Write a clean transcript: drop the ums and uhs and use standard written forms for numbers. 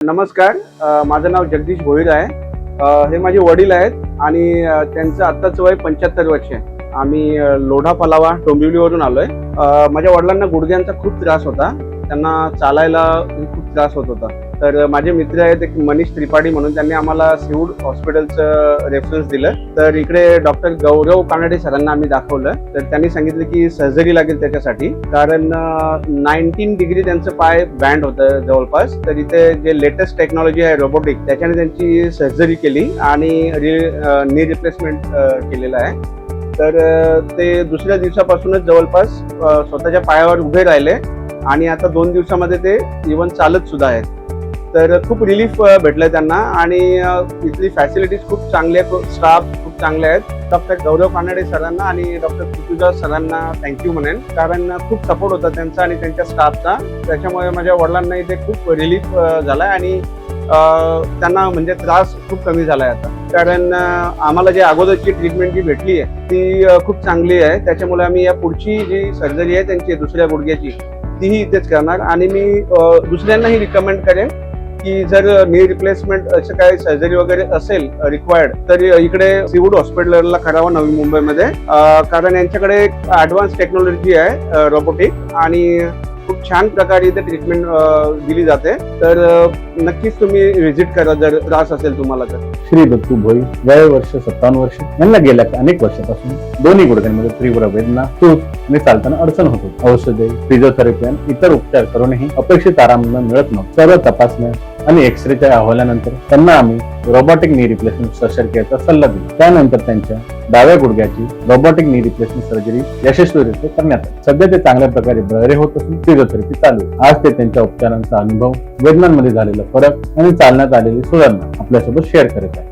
नमस्कार. माझं नाव जगदीश भोईर आहे. हे माझे वडील आहेत आणि त्यांचं आत्ताच वय 75 वर्ष आहे. आम्ही लोढा पलावा डोंबिवलीवरून आलोय. माझ्या वडिलांना गुडघ्यांचा खूप त्रास होता. त्यांना चालायला खूप त्रास होत होता. तर माझे मित्र आहेत एक मनीष त्रिपाठी म्हणून, त्यांनी आम्हाला सिवूड हॉस्पिटलचं रेफरन्स दिलं. तर इकडे डॉक्टर गौरव कानडे सरांना आम्ही दाखवलं. तर त्यांनी सांगितलं की सर्जरी लागेल त्याच्यासाठी, कारण 19 डिग्री त्यांचं पाय बँड होतं जवळपास. तर इथे जे लेटेस्ट टेक्नॉलॉजी आहे रोबोटिक, त्याच्याने त्यांची सर्जरी केली आणि नी रिप्लेसमेंट केलेलं आहे. तर ते दुसऱ्या दिवसापासूनच जवळपास स्वतःच्या पायावर उभे राहिले आणि आता 2 दिवसामध्ये ते इव्हन चालत सुद्धा आहेत. तर खूप रिलीफ भेटलंय त्यांना आणि इथली फॅसिलिटीज खूप चांगली आहे, स्टाफ खूप चांगले आहेत. डॉक्टर गौरव कानडे सरांना आणि डॉक्टर पृथ्वीराज सरांना थँक्यू म्हणेन, कारण खूप सपोर्ट होता त्यांचा आणि त्यांच्या स्टाफचा. त्याच्यामुळे माझ्या वडिलांना इथे खूप रिलीफ झालाय आणि त्यांना म्हणजे त्रास खूप कमी झालाय आता. कारण आम्हाला जे अगोदरची ट्रीटमेंट जी भेटली आहे ती खूप चांगली आहे. त्याच्यामुळे आम्ही या पुढची जी सर्जरी आहे त्यांची दुसऱ्या गुडघ्याची, तीही इथेच करणार. आणि मी दुसऱ्यांनाही रिकमेंड करेन की जर नी रिप्लेसमेंट असं काही सर्जरी वगैरे असेल रिक्वायर्ड, तर इकडे सिवूड हॉस्पिटलला करावं नवी मुंबईमध्ये, कारण यांच्याकडे ऍडव्हान्स टेक्नॉलॉजी आहे रोबोटिक आणि खूप छान प्रकारे इथे ट्रीटमेंट दिली जाते. तर नक्कीच तुम्ही व्हिजिट करा जर त्रास असेल तुम्हाला तर. श्री दत्तू भोई, वय वर्ष 57 वर्ष. यांना गेल्या अनेक वर्षापासून दोन्ही गुडघ्यांमध्ये तीव्र वेदना, सूज आणि चालताना अडचण होत होती. औषधे, फिजिओथेरपी आणि इतर उपचार करूनही अपेक्षित आराम मिळत नव्हता. सर्व तपासण्या आणि एक्सरेच्या अहवालानंतर त्यांना आम्ही रोबोटिक नी रिप्लेसमेंट शस्त्रक्रियेचा सल्ला दिला. त्यानंतर त्यांच्या डाव्या गुडघ्याची रोबोटिक नी रिप्लेसमेंट सर्जरी यशस्वीरित्या करण्यात आली. सध्या ते चांगल्या प्रकारे बरे होत असून फिजिओथेरपी चालू आहे. आज ते त्यांच्या उपचारांचा अनुभव, वेदनांमध्ये झालेला फरक आणि चालण्यात आलेली सुधारणा आपल्यासोबत शेअर करत आहे.